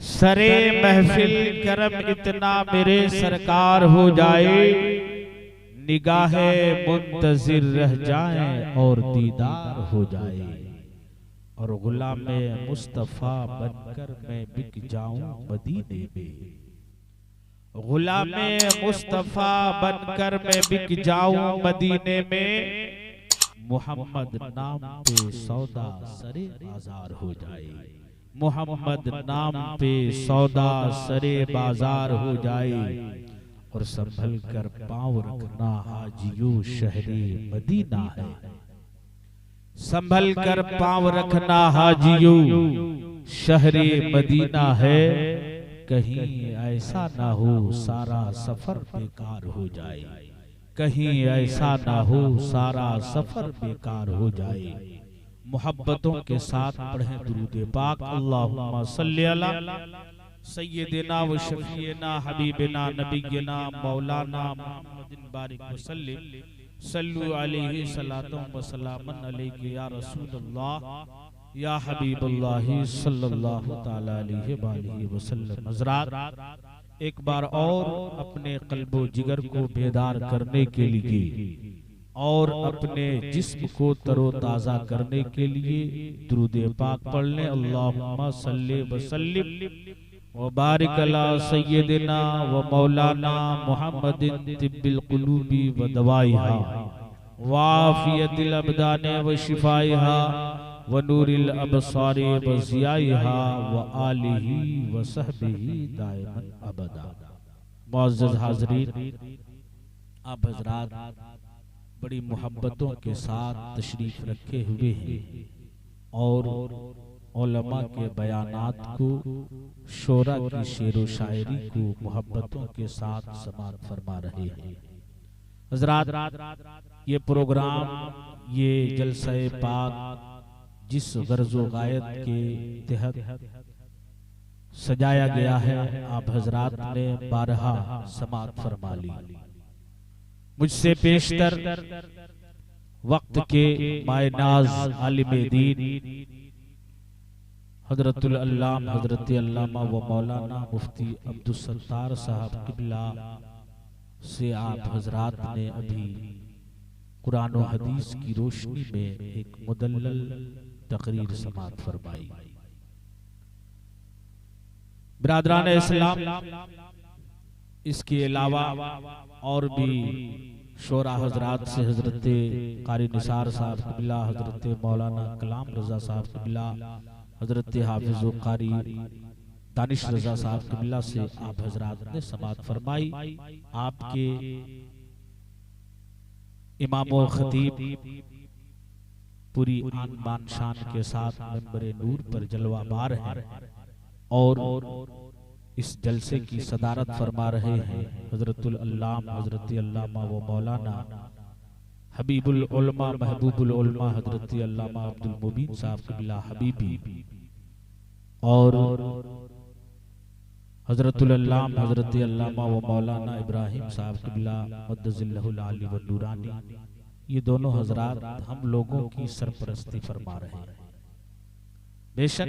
सरे महफिल करम इतना मेरे सरकार हो जाए, निगाहे मुंतजिर रह जाए और दीदार हो जाए। और गुलामे मुस्तफा बनकर मैं बिक जाऊं मदीने में, गुलामे मुस्तफा बनकर मैं बिक जाऊं मदीने में। मोहम्मद नाम पे सौदा सरे बाजार हो जाए, मोहम्मद नाम पे सौदा सरे बाजार हो जाए। और संभल कर पांव रखना हाजियों शहरे मदीना है, संभल कर पांव रखना हाजियों शहरे मदीना है। कहीं ऐसा ना हो सारा सफर बेकार हो जाए, कहीं ऐसा ना हो सारा सफर बेकार हो जाए। मोहब्बतों के साथ पढ़ें दुरूद पाक। अल्लाहुम्मा सल्ली अला सय्यिदिना व शफीना हबीबिना नबीना मौलाना मुहम्मदिन बारिक वसल्लिम सल्लु अलैहि सलातु व सलामन अलैहि या रसूलल्लाह या हबीबुल्लाह सल्लल्लाहु तआला अलैहि वसल्लम। हज़रात, एक बार और अपने कल्बो जिगर को बेदार करने के लिए और अपने जिस्म को तरोताज़ा करने के लिए दुरूद पाक पढ़ लें। अल्लाहुम्मा सल्ली व सल्लिम व बारिक अला सय्यिदिना व मौलाना मुहम्मदिन तिब्बिल कुलूबी व दवाइहा व आफियतिल अबदाने व शिफाइहा व नूरिल अबसारी व ज़ियाइहा व आलिही व सहबिही दाइमन अबदा। मुअज़्ज़ज़ हाज़रीन, आप हज़रात बड़ी मोहब्बतों के साथ तशरीफ रखे हुए हैं और उलमा के बयानात को, शोरा की शेर व शायरी को मोहब्बतों के साथ समाअत फरमा रहे हैं। हज़रात, ये प्रोग्राम, ये जलसे पाक जिस गर्ज़ो गायत के तहत सजाया गया है, आप हज़रात ने बारहा समाअत फरमा ली। मुझसे पेशतर वक्त के मायनाज आलिम दीन हज़रतुल अल्लाम हज़रत अल्लामा व मौलाना मुफ्ती अब्दुल सत्तार साहब क़िबला से आप हज़रात ने अभी कुरान व हदीस की रोशनी में एक मुदल्लल तकरीर समाअत फरमाई। बिरादरान इस्लाम, इसके अलावा और भी शोरा हज़रात से हज़रत कारी निसार साहब क़िबला, हज़रत मौलाना कलाम रज़ा साहब क़िबला, हज़रत हाफिज़ कारी दानिश रज़ा साहब क़िबला से आप हज़रात ने समाअत फरमाई। आपके इमाम व खतीब पूरी आन बान शान के साथ मिंबरे नूर पर जलवाबार हैं और इस जलसे की सदारत फरमा रहे हैं हज़रतुल अल्लाम हज़रत अल्लामा व मौलाना हबीबुल उलमा महबूबुल उलमा हज़रत अल्लामा अब्दुल मुबीन साहब क़िबला हबीबी और हज़रतुल अल्लाम हज़रत अल्लामा व मौलाना इब्राहिम साहब क़िबला मद्दज़िल्लहुल आली व नूरानी। ये दोनों हज़रात हम लोगों की सरपरस्ती फरमा रहे हैं बेशक,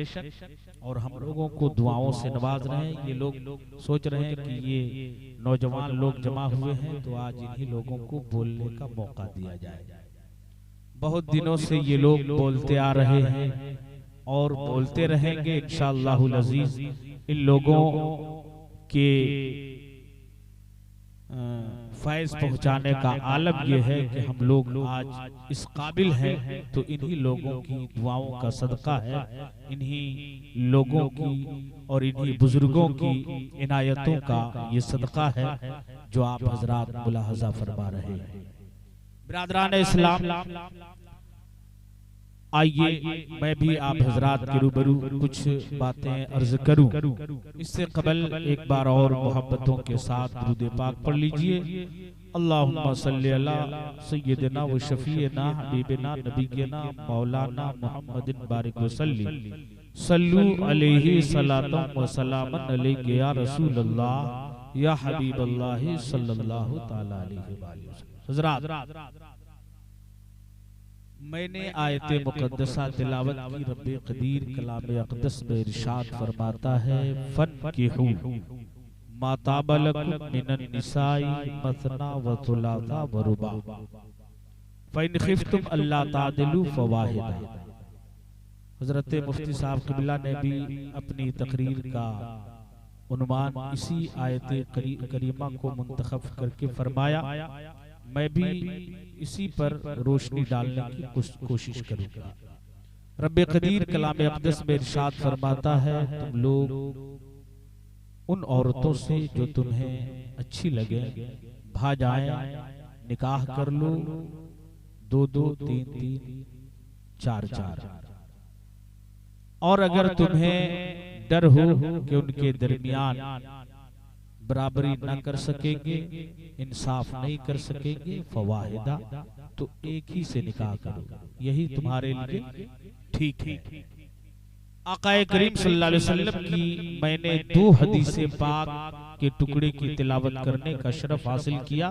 और हम लोगों को दुआओं से नवाज रहे हैं। ये लोग सोच रहे हैं कि ये नौजवान लोग जमा हुए हैं तो आज इन्हीं लोगों को बोलने का मौका दिया जाए। बहुत दिनों से ये लोग बोलते आ रहे हैं और बोलते रहेंगे इंशाअल्लाहुल अज़ीज़। इन लोगों के फैज़ पहुंचाने का आलम यह है कि हम लोग आज इस काबिल हैं तो इन्हीं लोगों की दुआओं का सदका है, इन्हीं लोगों की और इन्हीं बुजुर्गों की इनायतों का ये सदका है जो आप हज़रात मुलाहज़ा फरमा रहे हैं। बिरादरान इस्लाम, आइए मैं भी आप हज़रात के रूबरू कुछ बातें अर्ज करूं। इससे कबल एक बार और मोहब्बतों के साथ दुरूद पाक पढ़ लीजिए। अल्लाहुम्मा सल्ली अला सय्यिदिना व शफीना हबीबिना नबीना मौलाना मुहम्मदिन बारिक वसल्लिम सल्लु अलैहि सलातु व सलामन अलैहि या रसूलल्लाह या हबीबल्लाह सल्लल्लाहु तआला अलैहि वसल्लम। हज़रात, मैंने आयत मुक़द्दसा तिलावत की। रब्बे क़दीर कलाम अक़दस में इरशाद फरमाता है, फन्किहू मा ताबा लकुम मिनन निसाई मसना व सुलासा व रुबा फ़इन खिफ्तुम अल्ला तादिलू फ़वाहिदा। हज़रत मुफ्ती साहब क़िबला ने भी अपनी तकरीर का उन्वान इसी आयत करीमा को मुंतखब करके फरमाया। मैं भी इसी पर रोशनी डालने की कोशिश करूंगा। रब्बे क़दीर कलाम अक़दस में इरशाद फरमाता है, तुम लोग उन औरतों से जो तुम्हें अच्छी लगे भा जाए, निकाह कर लो, 2-2, 3-3, 4-4। और अगर तुम्हें डर हो कि उनके दरमियान बराबरी न कर सकेंगे, इंसाफ नहीं कर सकेंगे, फवाहिदा, तो एक ही से निकाह करो, यही तुम्हारे लिए ठीक है। आक़ाए करीम सल्लल्लाहु अलैहि वसल्लम की मैंने 2 हदीसे पाक के टुकड़े की तिलावत करने का शरफ हासिल किया।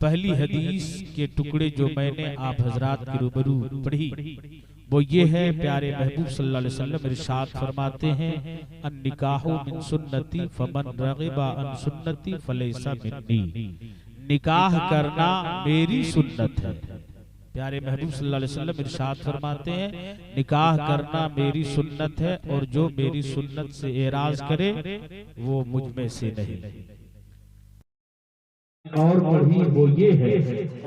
पहली हदीस के टुकड़े जो मैंने आप हजरात के रूबरू पढ़ी वो ये है, प्यारे महबूब सल्लल्लाहु अलैहि वसल्लम इरशाद फरमाते हैं, अन निकाहु मिन सुन्नती फमन रग़िबा अन सुन्नती फलैसा मिन्नी। निकाह करना मेरी सुन्नत है। प्यारे महबूब सल्लल्लाहु अलैहि वसल्लम इरशाद फरमाते हैं, निकाह करना मेरी सुन्नत है और जो मेरी सुन्नत से एराज करे वो मुझ में से नहीं। और पढ़ी वो ये है,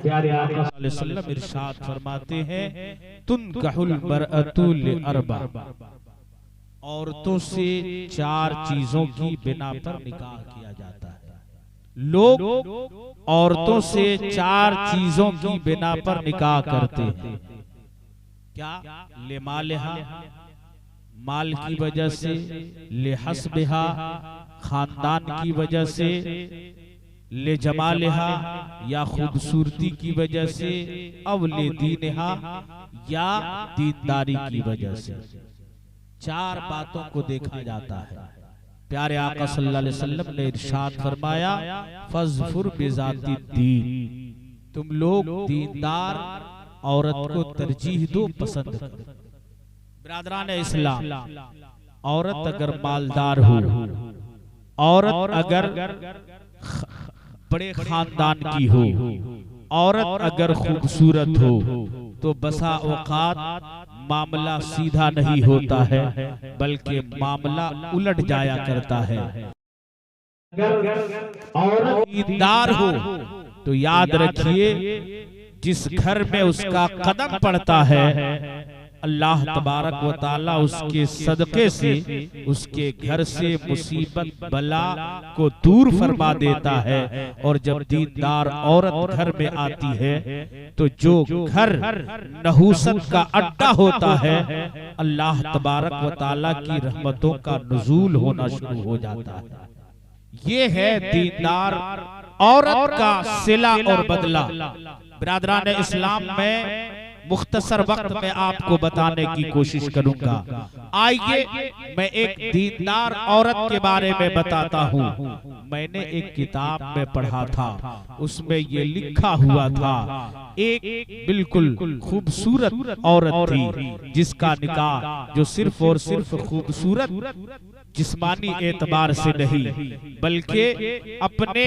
प्यारे आका सल्लल्लाहु अलैहि वसल्लम इरशाद फरमाते हैं, तुनकहुल मरअतु लिअरबा। औरतों से 4 चीजों की बिना पर निकाह किया जाता है। लोग औरतों से 4 चीजों की बिना पर निकाह करते हैं। क्या? ले मालिहा, माल की वजह से, ले हस्बिहा, खानदान की वजह से, ले जमालिहा या खूबसूरती की वजह से, अव ले दीनिहा या दीनदारी की वजह से। 4 बातों को देखा जाता है। प्यारे आका सल्लल्लाहु अलैहि वसल्लम ने इरशाद फरमाया, फज़फुर बिज़ाति दीन। तुम लोग दीनदार औरत को तरजीह दो, पसंद करो। बिरादरान इस्लाम, औरत अगर मालदार हो, औरत अगर बड़े खानदान की हो, औरत अगर खूबसूरत हो, तो बसा औकात मामला सीधा नहीं होता है, बल्कि मामला उलट जाया करता है। अगर औरत दीनदार हो तो याद रखिए, जिस घर में उसका कदम पड़ता है, अल्लाह तबारक व ताला उसके सदके से उसके घर से मुसीबत बला को दूर फरमा देता है। और जब दीनदार औरत घर में आती है तो जो घर नहूसत का अड्डा होता है, अल्लाह तबारक व ताला की रहमतों का नुज़ूल होना शुरू हो जाता है। ये है दीनदार औरत का सिला और बदला। बिरादरान इस्लाम में मुख्तसर वक्त में आपको बताने की कोशिश करूंगा। आइए मैं एक दीनदार औरत के बारे में बताता हूँ। मैंने एक किताब में पढ़ा था, उसमें ये लिखा हुआ था, एक बिल्कुल खूबसूरत औरत थी जिसका निकाह जो सिर्फ और सिर्फ खूबसूरत जिस्मानी एतबार से नहीं बल्कि अपने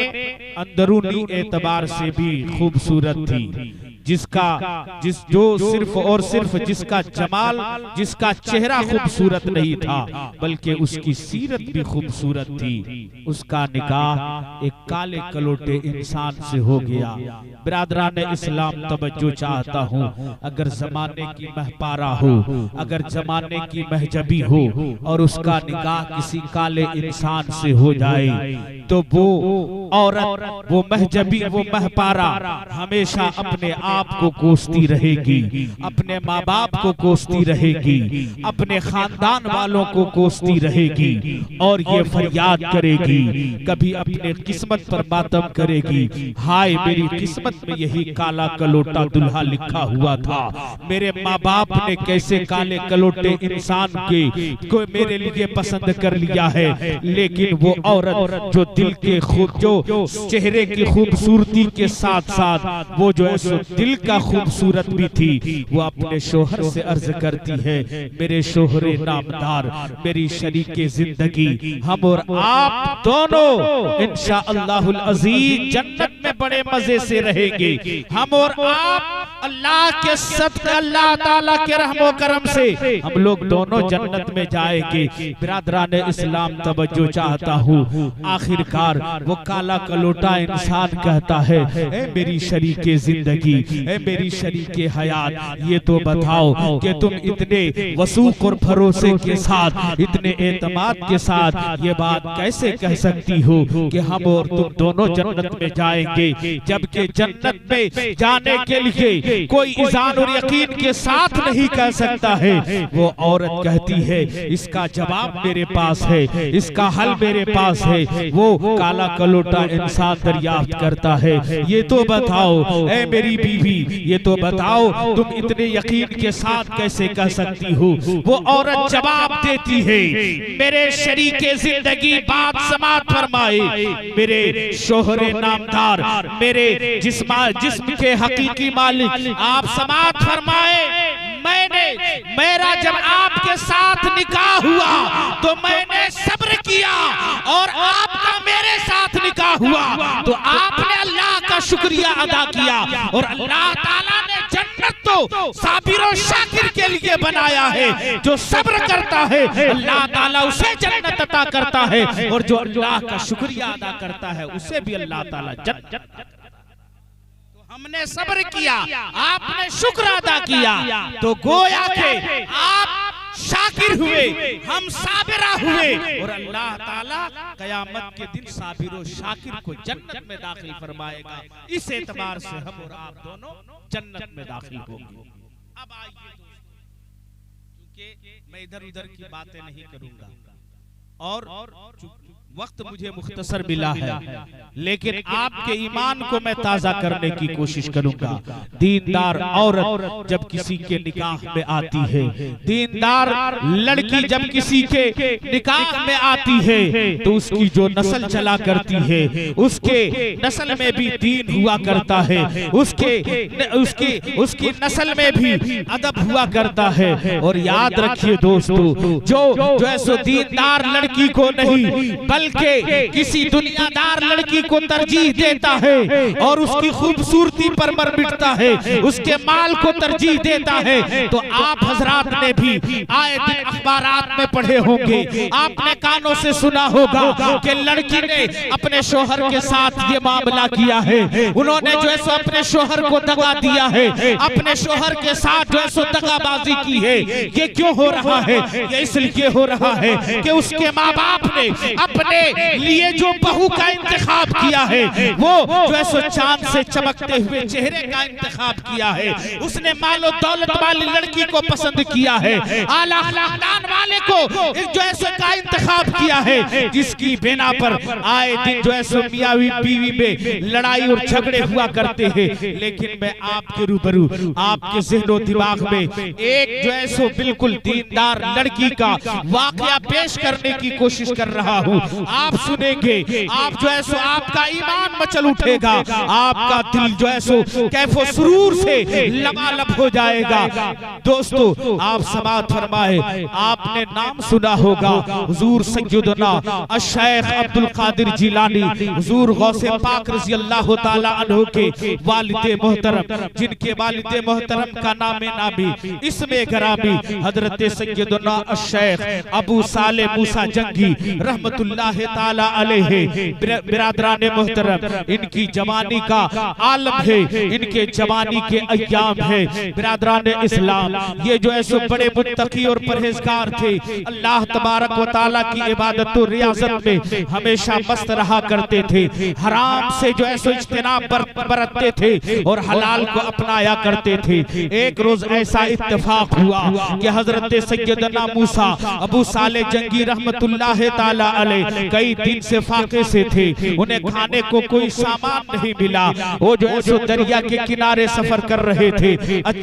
अंदरूनी एतबार से भी खूबसूरत थी, जो सिर्फ और सिर्फ जिसका जमाल, जिसका चेहरा खूबसूरत नहीं था बल्कि उसकी सीरत भी खूबसूरत थी। उसका निकाह एक काले कलोटे इंसान से हो गया। बिरादरान इस्लाम, तवज्जो चाहता हूँ, अगर जमाने की महपारा हो, अगर जमाने की महजबी हो और उसका निकाह किसी काले इंसान से हो जाए तो वो औरत, वो महजबी, वो महपारा हमेशा अपने आप को कोसती रहेगी, अपने माँ बाप को कोसती रहेगी, अपने खानदान वालों को कोसती रहेगी और ये फरियाद करेगी, कभी अपने किस्मत पर मातम करेगी, हाय मेरी किस्मत में यही काला कलोटा दुल्हा लिखा हुआ था, मेरे माँ बाप ने कैसे काले कलोटे इंसान को मेरे लिए पसंद कर लिया है। लेकिन वो औरत जो दिल के खूब जो चेहरे की खूबसूरती के साथ साथ वो जो है सो दिल का खूबसूरत भी थी, वो अपने शोहर से अर्ज करती है, मेरे शोहरे नामदार, मेरी शरीके जिंदगी, हम और आप दोनों इंशाअल्लाहुल अजीज जन्नत में बड़े मजे से रहेंगे। हम और आप अल्लाह के सदक़े, अल्लाह ताला के रहमो करम से हम लोग दोनों जन्नत में जाएंगे। बिरादरान इस्लाम तवज्जो चाहता हूँ, आखिरकार वो काला कलोटा इंसान कहता है, ए मेरी शरीके जिंदगी, ए मेरी शरीके हयात, ये तो बताओ कि तुम इतने वसूक और भरोसे के साथ, इतने एतमाद के साथ ये बात कैसे कह सकती हो कि हम और तुम दोनों जन्नत में जाएंगे, जबकि जन्नत में जाने के लिए कोई ईज़ान और यकीन के साथ नहीं कह सकता है। वो औरत कहती है, इसका जवाब मेरे पास है, इसका हल मेरे पास है। वो काला कलोटा इंसान दरियाफ्त करता है, ये तो बताओ ए मेरी बीवी, ये तो बताओ तुम इतने यकीन के साथ कैसे कह सकती हो। वो औरत जवाब देती है, मेरे शरीके जिंदगी बात समात फरमाए, मेरे शोहरे नामदार, मेरे जिस्म के हकीकी मालिक आप समात फरमाए, मेरा जब आपके साथ निकाह हुआ तो मैंने सब्र किया, और आपका मेरे साथ निकाह हुआ तो आपने अल्लाह का शुक्रिया अदा किया, और अल्लाह ताला ने जन्नत तो साबिर और शाकिर के लिए बनाया है। जो सब्र करता है अल्लाह ताला उसे जन्नत अता करता है, और जो अल्लाह का शुक्रिया अदा करता है उसे भी अल्लाह ताला जन्नत। हमने सब्र किया, आपने शुक्र अदा किया, तो गोया के आप शाकिर हुए, हम साबिरा हुए, और अल्लाह ताला कयामत के दिन साबिर और शाकिर को जन्नत में दाखिल फरमाएगा। इस एतबार से हम और आप दोनों जन्नत में दाखिल होंगे। अब आइए क्योंकि मैं इधर उधर की बातें नहीं करूंगा, और वक्त मुझे मुख्तसर मिला है, लेकिन आपके ईमान को मैं ताजा करने की कोशिश करूंगा। दीनदार औरत जब किसी के निकाह में आती है, दीनदार लड़की जब किसी के निकाह में आती है, तो उसकी जो नस्ल चला करती है, उसके नस्ल में भी दीन हुआ करता है, उसकी नस्ल में भी अदब हुआ करता है। और याद रखिए दोस्तों, जो ऐसो दीनदार लड़की को नहीं बल्कि किसी दुनियादार लड़की को तरजीह देता है और उसकी खूबसूरती पर मर मिटता है, उसके माल को तरजीह देता है, तो आप हजरात ने भी आए दिन अखबारात में पढ़े होंगे, आपने कानों से सुना होगा कि लड़की ने अपने शोहर के साथ ये मामला किया है, उन्होंने जो है सो अपने शोहर को दगा दिया है, अपने शोहर के साथ जो है सो दगाबाजी की है। ये क्यों हो रहा है? ये इसलिए हो रहा है कि उसके माँ बाप ने अपने लिए जो बहू का इंतखाब किया है, वो जो है सो चांद से चमकते हुए चेहरे का इंतखाब किया है, उसने मालो दौलत वाली लड़की को पसंद किया है, आला खानदान वाले को जो है सो का इंतखाब किया है, जिसकी बिना पर आए दिन जो है सो मियां बीवी में लड़ाई और झगड़े हुआ करते हैं। लेकिन मैं आपके रूबरू आपके ज़हनो दिमाग में एक जो है सो बिल्कुल दीनदार लड़की का वाकया पेश करने की कोशिश कर रहा हूँ। आप सुनेंगे, आप जो है सो आपका ईमान मचल उठेगा, आपका दिल जो है सो कैफो सुरूर से लबालब हो जाएगा। दोस्तों आप समात फरमाए, आपने नाम सुना होगा हुजूर सैयदना अश-शेख अब्दुल कादिर जिलानी, हुजूर गौसे पाक रज़ी अल्लाह ताला अन्हु के वालिदे मोहतरम, जिनके वालिदे मोहतरम का नाम नामी इसमें गरामी हजरत सैयदना अश-शेख अबू सालेह मूसा जंगी रहमतुल्लाह ताला अलैहि। बिरादरान मोहतरम, इनकी जवानी का आलम है, इनके जवानी के अय्याम है। बिरादरान इस्लाम, ये जो है सो बड़े मुत्तकी और परहेजगार थे, अल्लाह तबारक व तआला की इबादत और रियाजत में हमेशा मस्त रहा करते थे, हराम से जो है सो इज्तिनाब बरतते थे और हलाल को अपनाया करते थे। एक रोज ऐसा इत्तेफाक हुआ कि हजरत सैयदना मूसा अबू सालेह जंगी रहमतुल्लाह ताला अलैह कई दिन से फाके से थे, उन्हें खाने को कोई सामान नहीं मिला। वो जो है सो दरिया के किनारे सफर कर रहे थे।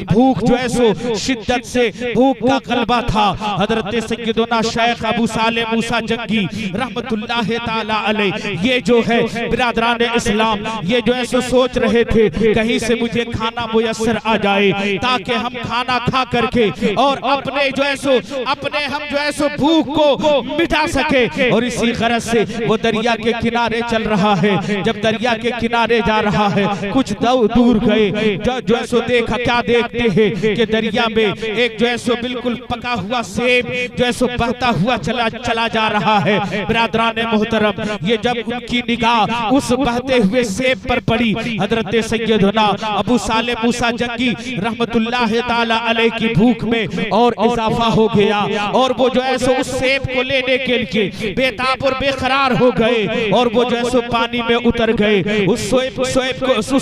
भूख जो है सो शिद्दत से भूख का गलबा था। हजरत सैयदना शेख अबू सालेह मूसा जंगी रहमतुल्लाह ताला अलैह ये जो है बिरादरान इस्लाम ये जो है सो सोच रहे थे कहीं से मुझे खाना मुयस्सर आ जाए ताकि हम खाना खा करके और अपने जो है सो अपने हम जो है सो भूख को मिटा सके। और इसी गरज से वो दरिया के किनारे चल रहा है। जब दरिया के किनारे जा रहा है कुछ दूर गए जो है सो देखा, क्या देखते हैं कि दरिया में एक जो है सो बिल्कुल पका हुआ सेब जो है सो बहता हुआ चला जा रहा है। बिरादरान मोहतरम ये जब उनकी निगाह उस बहते हुए सेब पर पड़ी, हजरत सैयदना अबू सालेह मूसा जंगी रहमतुल्लाह ताला अलैह की भूख में और इजाफा हो गया और वो जो है सो उस सेब को लेने के लिए बेताब और बेकरार हो गए और वो जो है सो पानी में उतर गए। उस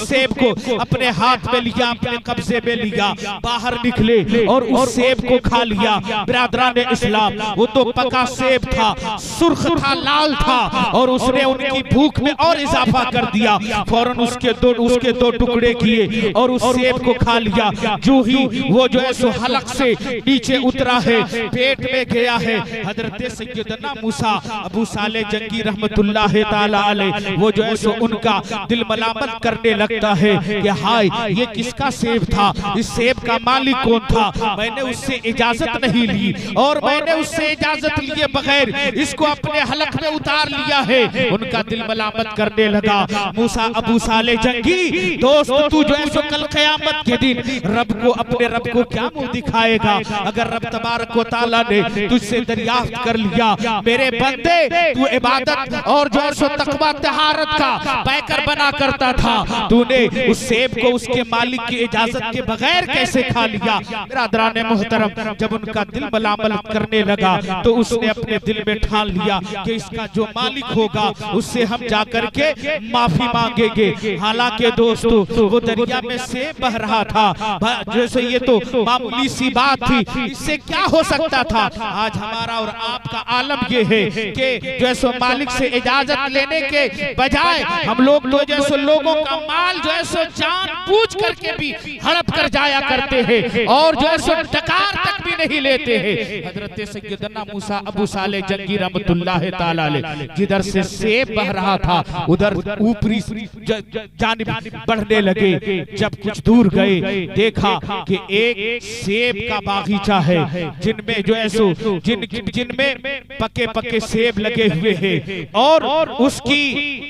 सेब को अपने हाथ में लिया, अपने कब्जे में लिया, बाहर निकले और उस सेब को खा लिया। बिरादरान इस्लाम वो तो पका सेब था, सुर्ख था, लाल था और उसने उनकी भूख में और इजाफा कर दिया। फौरन उसके दो टुकड़े किए और उस सेब को खा लिया। जो ही वो जो है सो हलक से नीचे उतरा है, पेट में गया है। हजरत सैयदना मूसा अबू सालेह जंगी रहमतुल्लाह ताला अलैह वो जो है सो उनका दिल मलामत करने लगता है कि हाय ये किसका सेब था, इस सेब का मालिक कौन था, मैंने उससे इजाजत नहीं ली और मैंने उससे इजाजत लिए बगैर इसको अपने हलक में उतार लिया है। उनका दिल मलामत करने लगा। मूसा अबू सालेह जंगी दोस्त तू जो है सो कल क़यामत के दिन रब को अपने रब को क्या मुंह दिखाएगा अगर रब तबारक व तआला ने तुझसे दरियाफ्त कर लिया मेरे बंदे तू इबादत और जो है सो तकवा तहारत का पैकर बना करता था, तूने उस सेब को उसके मालिक की इजाजत के बगैर कैसे खा लिया। बिरादरान मोहतरम जब उनका दिल मलामत करने लगा तो उसने अपने दिल में ठान लिया कि इसका जो मालिक होगा उससे हम जाकर के माफी मांगेंगे। हालांकि दोस्तों वो दरिया में सेब बह रहा था, जैसे ये तो मामूली सी बात थी, इससे क्या हो सकता था। आज हमारा और आपका आलम ये है कि जैसे मालिक से इजाजत लेने के बजाय हम लोग तो जैसे लोगों का माल जो है सो जान पूछ करके भी हड़प कर जाया करते हैं और जो है सो डकार तक भी नहीं लेते हैं। हजरत सैयदना मूसा अबू सालेह जंगी रहमतुल्लाह ताला अलैह जिधर से सेब बह रहा था उधर ऊपरी जानिब बढ़ने लगे। जब कुछ दूर गए देखा कि एक सेब का बागीचा है जिनमें जो है सो जिनमें पके पके सेब लगे हुए हैं और उसकी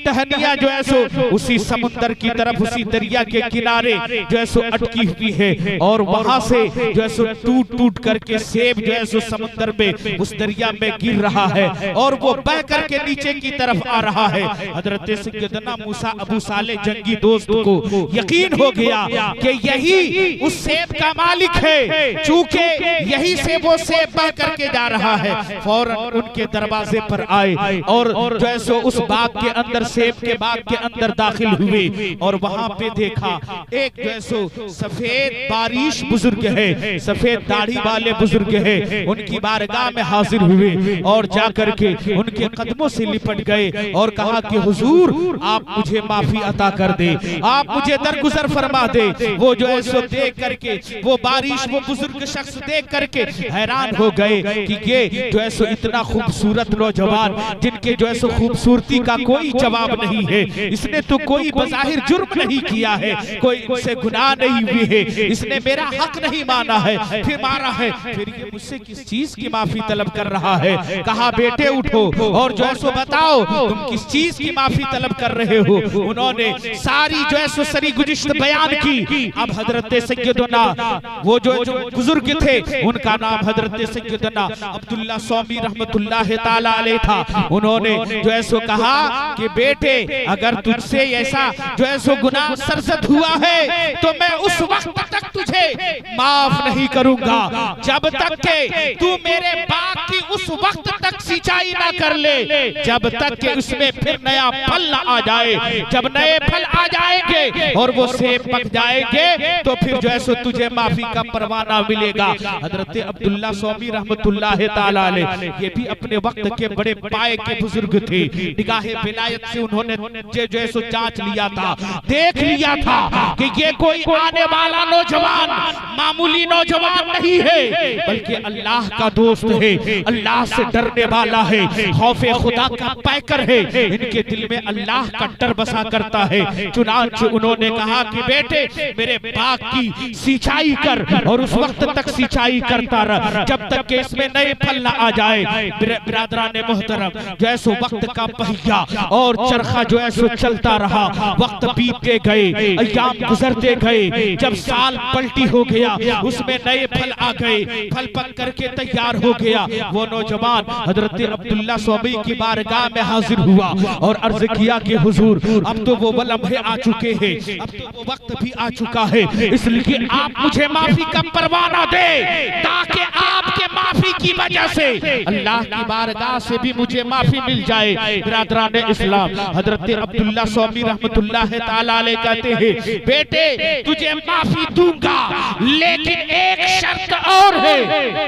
टहनियां जो है सो उसी समुद्र की तरफ उसी दरिया के किनारे जो है सो अटकी हुई है और वहां से जो है सो टूट टूट करके सेब जो है सो समुद्र में उस दरिया में गिर रहा है और वो बह करके नीचे की तरफ आ रहा है। हजरत सैयदना मूसा अबू सालेह जंगी दोस्त को यकीन हो गया कि यही उस सेब का मालिक है, चूंकि यही से वो सेब बह करके जा रहा है। फौरन उनके दरवाजे पर आए और जो है सो उस बाग के अंदर सेब के बाग के अंदर दाखिल हुए और वहां पे देखा एक जो है सो सफेद बारिश बुजुर्ग है, सफेद दाढ़ी वाले बुजुर्ग है, उनकी बारगाह में हाजिर हुए और जाकर के उनके कदमों से लिपट गए और कहा कि हुजूर आप मुझे माफी अता कर दे, आप मुझे दरगुजर फरमा दे। वो जो है सो देख करके वो बारिश वो बुजुर्ग शख्स देख करके हैरान हो गए कि ये जो है सो इतना खूबसूरत नौजवान जिनके जो है सो खूबसूरती का कोई जवाब नहीं है, इसने तो कोई बज़ाहिर जुर्म नहीं किया है, कोई इनसे गुनाह नहीं हुई है, इसने मेरा हक नहीं माना है फिर मारा है, फिर ये मुझसे किस चीज की माफी तलब कर रहा है। कहा बेटे उठो और जो है सो बताओ तुम किस चीज की माफी तलब कर रहे हो। उन्होंने सारी जो है सो सरी गुज़िश्त बयान की। अब हजरत सैयदना वो जो बुजुर्ग थे उनका नाम हजरत सैयदना अब्दुल्ला सौमी रहमतुल्लाह ताला अलैह था। उन्होंने जो है सो कहा कि बेटे अगर तुझसे ऐसा जो है सो गुनाह सरजद हुआ है तो मैं उस वक्त तक तुझे माफ नहीं करूंगा जब तक के तू मेरे बाग की उस वक्त तक सिंचाई ना कर ले जब तक कि उसमें फिर नया फल ना आ जाए। जब नए फल आ जाएंगे और वो सेब पक जाएंगे तो फिर जो है सो तुझे माफी का परवाना मिलेगा। हजरत अब्दुल्ला सौमी रहमतुल्लाह ताला अलैह ये भी अपने वक्त के बड़े पाए के बुजुर्ग थे। निगाहे विलायत से उन्होंने जो है सो जांच लिया था, देख लिया था कि ये कोई आने वाला नौजवान मामूली नौजवान नहीं है, बल्कि अल्लाह का दोस्त है, अल्लाह से डरने वाला है, खौफे खुदा का पैकर है, इनके दिल में अल्लाह का डर बसा करता है। चुनांचे उन्होंने कहा कि बेटे मेरे बाग की सिंचाई कर और उस वक्त तक सिंचाई करता रह जब तक कि इसमें नए फल ना आ जाए। बिरादरान मोहतरम जो है सो वक्त का पहिया और चरखा जो है सो चलता रहा, वक्त बीतते गए, अय्याम गुजरते गए। जब साल पलटी हो गया उसमें नए फल आ गए, फल पक करके तैयार हो गया। वो नौजवान हजरत अब्दुल्ला सौमी की बारगाह में हाजिर हुआ और अर्ज किया कि हुजूर अब तो वो लम्हे आ चुके हैं, अब तो वो वक्त भी आ चुका है, इसलिए आप मुझे माफी का परवाना दे ताकि आपके माफी की वजह से अल्लाह की बारगाह से भी मुझे माफी मिल जाए। बिरादरान इस्लाम हजरत अब्दुल्ला सौमी रहमतुल्लाह ताला अलैह कहते हैं बेटे तुझे माफी दूंगा लेकिन एक शर्त और है।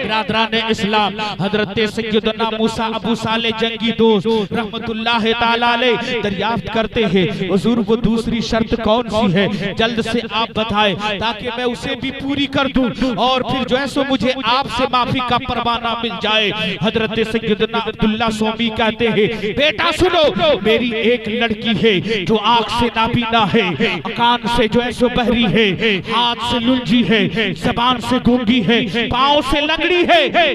बिरादरान इस्लाम हजरत सैयदना मूसा अबू साले जंगी दोस्त रहमतुल्लाह ताला अलैह दरियाफ्त करते हैं हुजूर वो दूसरी शर्त कौन सी है, जल्द से आप बताएं ताकि मैं उसे भी पूरी कर दूं और फिर जो है सो मुझे आपसे माफी का परवाना मिल जाए। हजरत सैयदना अब्दुल्ला सौमी कहते हैं बेटा सुनो, मेरी एक लड़की है जो आंख से नाबीना है, कान से जो है सो बहरी है, हाथ से लुंजी है, जबान से गूंगी है, पांव से लंगड़ी है,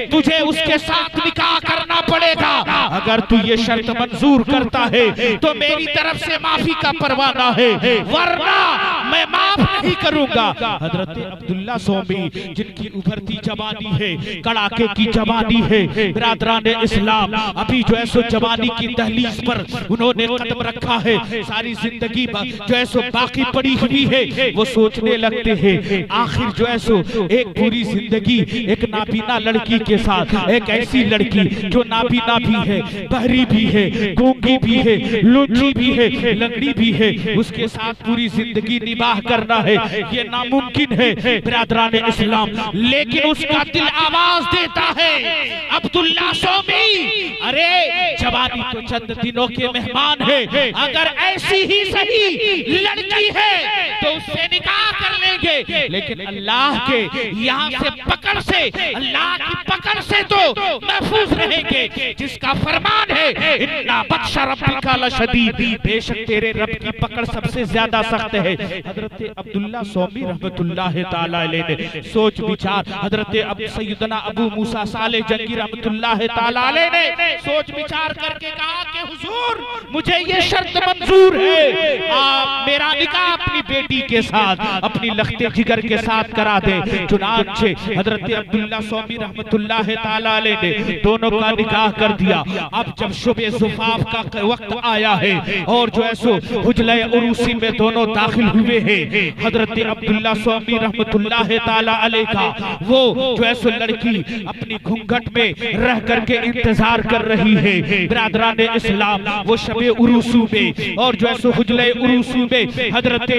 तुझे उसके साथ निकाह करना पड़ेगा। अगर तू ये शर्त मंजूर करता है तो मेरी तरफ से माफी का परवाना है, वरना मैं माफ नहीं करूंगा। हजरत अब्दुल्ला सौमी जिनकी उभरती जवानी है, कड़ाके की जवानी है, बिरादरान इस्लाम अभी जो है सो जवानी की दहलीज पर उन्होंने कदम रखा है, सारी जिंदगी जो है सो बाकी पड़ी हुई है। वो सोचने लगते हैं आखिर जो है सो एक पूरी जिंदगी एक नाबीना लड़की के साथ, एक ऐसी लड़की जो नाबीना भी है, बहरी भी है, गूंगी भी है, लुंजी भी है, लंगड़ी भी है, उसके साथ पूरी जिंदगी निबाह करना है ये नामुमकिन है बिरादरान इस्लाम। लेकिन उसका दिल आवाज देता है अब्दुल्ला सौमी अरे जवानी तो चंद दिनों के मेहमान है, अगर ऐसी ही सही लड़की है तो उससे निकाह कर लेंगे, लेकिन अल्लाह के यहाँ से पकड़ से, अल्लाह की पकड़ से तो महफूज रहेंगे जिसका फरमान है इन्ना बत्शा रब्बिका लशदीद, बेशक तेरे रब की पकड़ सबसे ज्यादा सख्त है। हजरत अब्दुल्ला सौमी रहमतुल्लाह ताला अलैह ने सोच विचार, हजरत सैयदना अबू मूसा साले जंगी रहमतुल्लाह ताला अलैह ने सोच विचार करके कहा कि हुजूर मुझे ये शर्त मंजूर है, आप मेरा निकाह अपनी बेटी के साथ, अपनी लखते जिगर के साथ करा दे। चुनांचे हजरत अब्दुल्ला सौमी रहमतुल्लाह ताला अलैह ने दोनों का निकाह कर दिया। अब जब शुबे ज़ुफ़ाफ का वक्त आया है और जो है सो हुजले उरूसी में दोनों दाखिल हुए हैं, हजरत अब्दुल्ला सौमी रहमतुल्लाह ताला अलैह का वो जो है सो लड़की अपनी घूंघट में रह करके इंतजार कर रही है। बिरादरान इस्लाम वो शबे उरूसू में और जो है सो हुजले उरूसू में हजरत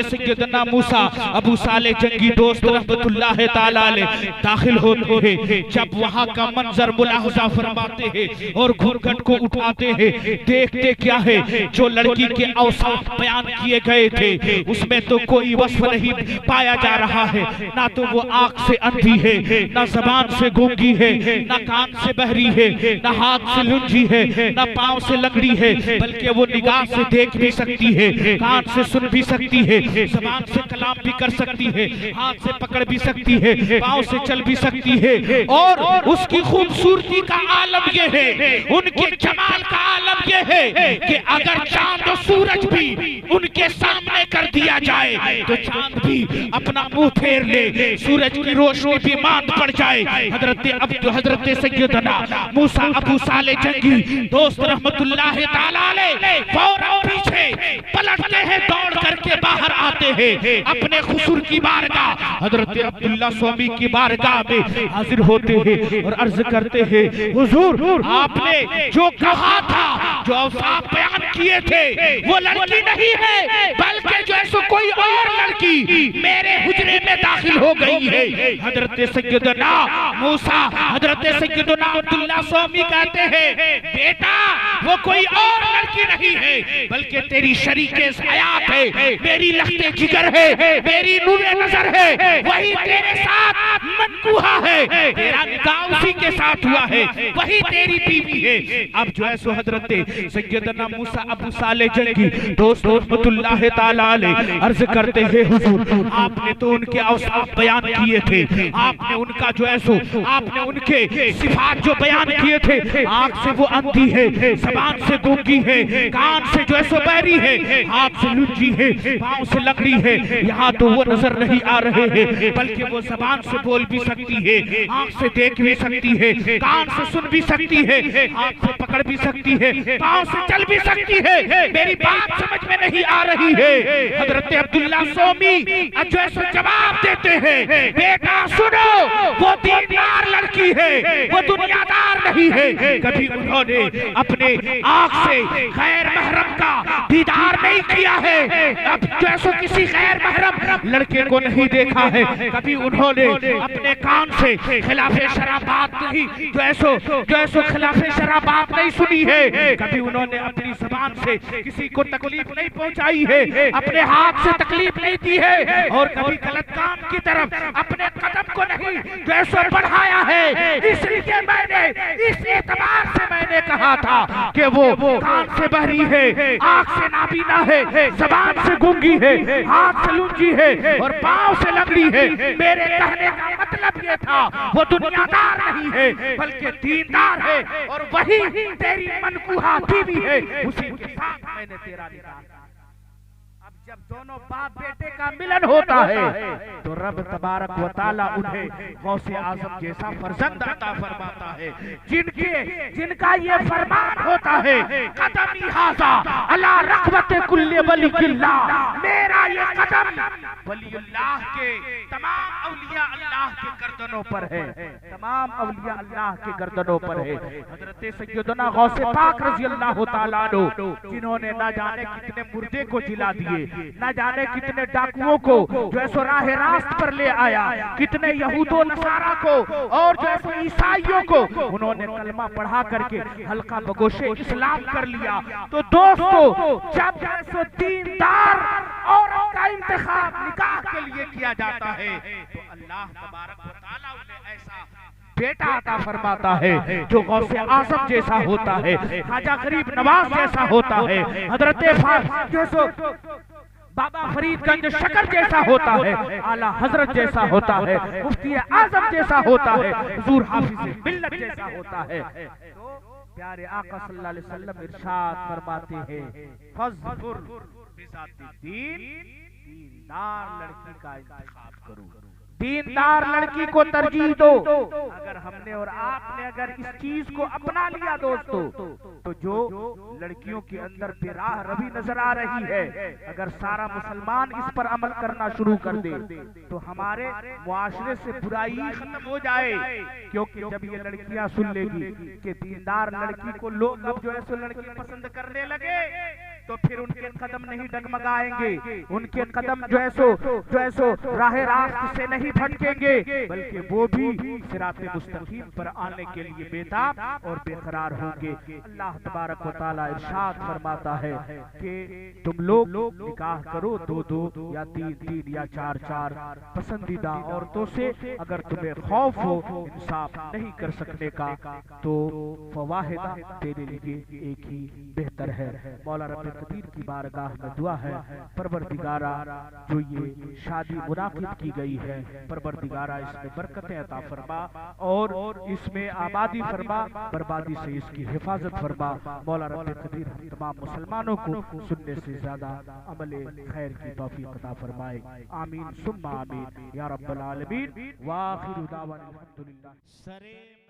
सैयदना मूसा अबू साले जंगी दोस्त रहमतुल्लाह ताला अलैह दाखिल होते हैं। जब वहां का मंजर मुलाहजा फरमाते हैं और घूंघट को उठाते हैं, देखते क्या है जो लड़की के औसाफ बयान किए गए थे उसमें तो कोई वस्फ नहीं पाया जा रहा है, ना तो वो आंख से अंधी है, ना जबान से गूंगी है, ना कान से बहरी है, ना हाथ से लुंजी है, ना पांव से लंगड़ी है, बल्कि वो निगाह से देख भी सकती है, कान से सुन भी सकती है, जबान से कलाम भी कर सकती है, हाथ से पकड़ भी सकती है, पांव से चल भी सकती है। और उसकी खूबसूरती का आलम ये है, उनके जमाल का आलम ये है कि अगर चांद और सूरज भी उनके सामने कर दिया जाए तो चांद भी अपना मुंह फेर ले, सूरज की रोशनी भी मांद पड़ जाए। हजरत सैयदना मूसा अबू साले जंगी दोस्त रहमतुल्लाह ताला अलैह फौरन पीछे पलटते हैं, दौड़ करके बाहर आते हैं अपने खुसुर की बारगाह हजरत अब्दुल्ला स्वामी की बारगाह में हाजिर होते हैं और अर्ज करते हैं, हुजूर आपने जो कहा था, जो औसाफ बयान किए थे, वो लड़की नहीं है बल्कि जो है सो कोई और लड़की मेरे हुजरे में दाखिल हो गई है। हजरत सैयदना मूसा हजरत सैयदना अब्दुल्ला स्वामी कहते हैं, बेटा वो कोई और लड़की नहीं है बल्कि तेरी शरीके हयात है, मेरी लख्ते जिगर है, मेरी नूरे नजर है, वही तेरे साथ मनकूहा है, तेरा निकाह उसी के साथ हुआ है, वही तेरी बीवी है। अब जो है सो हजरत सैयदना मूसा अबू साले जंगी दोस्त रहमतुल्लाह ताला अलैह अर्ज करते हैं, हुजूर आपने तो उनके औसाफ बयान किए थे, आपने उनका जो है सो आपने उनके सिफात जो बयान किए थे, आंख से वो अंधी है, जबान से गूंगी है, कान से जो है सो बहरी है, हाथ से लुच्ची है, पांव से लकड़ी है, यहाँ तो वो नजर नहीं आ रहे हैं बल्कि वो जबान से बोल भी सकती है, आंख से देख भी सकती है, कान से सुन भी सकती है, हाथ से पकड़ भी सकती है, पांव से चल भी सकती है, मेरी बात समझ में नहीं आ रही है। हजरत अब्दुल्ला स्वामी जो है सो जवाब देते हैं, बेटा सुनो, वो दीनदार लड़की है, वो दुनियादार नहीं है, कभी उन्होंने अपने आंख से गैर महरम का दीदार नहीं किया है, अब जैसो किसी गैर महरम लड़के को नहीं देखा है, कभी उन्होंने अपने कान से खिलाफे शराब बात नहीं जैसो खिलाफे शराब बात नहीं सुनी है, कभी उन्होंने अपनी जुबान से किसी को तकलीफ नहीं पहुंचाई है, अपने हाथ से तकलीफ नहीं दी है, और कभी गलत काम की तरफ अपने कदम को नहीं जैसो बढ़ाया है। इसलिए मैंने इस एतबार से मैंने कहा था कि वो कान से बहरी है, आंख से नाबीना है, जबान से गूंगी है, हाथ से लूंजी है और पांव से लंगड़ी है। मेरे कहने का मतलब ये था वो दुनियादार नहीं है बल्कि दीनदार है, और वही तेरी मनकूहा बीवी है, उसी के साथ मैंने तेरा निकाह। अब जब दोनों बाप बेटे का मिलन होता है तो रब तबारक व तआला उन्हें गौसे आजम जैसा फर्जंद अता फरमाता है, जिनका ये फरमान होता है, कदम हाजा अला रखबत कुल्ले वलियल्लाह, मेरा ये कदम वलियुल्लाह के तमाम औलिया अल्लाह के गर्दनों पर है, तमाम औलिया अल्लाह के गर्दनों पर है। हजरत सैयदना गौसे पाक रज़ी अल्लाह तआला अन्हु, जिन्होंने ना जाने कितने मुर्दे को जिला दिए, न जाने कितने डाकुओं को जो है सो राह रास्त पर ले आया, कितने यहूदो नसारा को और जो है सो ईसाइयों को उन्होंने कलमा पढ़ा करके हल्का बगोशे इस्लाम कर लिया। तो दोस्तों, जब जो है सो दीनदार औरत का इंतखाब निकाह के लिए किया जाता है तो अल्लाह तबारक व तआला उन्हें ऐसा बेटा अता फरमाता है जो गौसे आजम जैसा होता है, खाजा गरीब नवाज जैसा होता है, हजरत जो सो बाबा फरीदगंज शकर जैसा होता है, आला हजरत जैसा होता है, मुफ्ती आजम जैसा होता है, हुजूर हाफिज मिल्लत जैसा होता है। तो प्यारे आका सल्लल्लाहु अलैहि वसल्लम इरशाद फरमाते हैं, फज़्फुर बिज़ातिद्दीन, दीनदार लड़की का इंतखाब करो, दीनदार लड़की को तरजीह दो। अगर हमने और आपने अगर इस चीज को अपना लिया दोस्तों, तो जो लड़कियों के अंदर बेराह रवि नजर आ रही है, अगर सारा मुसलमान इस पर अमल करना शुरू कर दे तो हमारे मुआशरे से बुराई खत्म हो जाए। क्योंकि जब ये लड़कियां सुन लेगी कि दीनदार लड़की को लोग अब जो है सो लड़की पसंद करने लगे, तो फिर उनके कदम नहीं डगमगाएंगे, उनके कदम जो है सो राह रास्त से नहीं भटकेंगे, बल्कि वो भी सिराते मुस्तकीम पर आने के लिए बेताब और बेकरार होंगे। अल्लाह तबारक व तआला इरशाद फरमाता है कि तुम लोग निकाह करो 2-2 या 3-3 या 4-4 पसंदीदा औरतों से। अगर तुम्हें खौफ हो इंसाफ नहीं कर सकने का तो फवाहिदा तेरे लिए एक ही बेहतर है। मौला रब्बुल कदीर की बारगाह में दुआ है, परवरदिगारा जो ये शादी मुनाकिद की गई है, परवरदिगारा इसमें बरकतें अता फरमा और इसमें आबादी फरमा, बर्बादी से इसकी हिफाजत फरमा। मौला रब्बे कदीर हम तमाम मुसलमानों को सुनने से ज्यादा अमले खैर की तौफीक अता फरमाए। आमीन सुम्मा आमीन या रब्बल आलमीन। व आखिरु दावाना अल्हम्दुलिल्लाह। सरे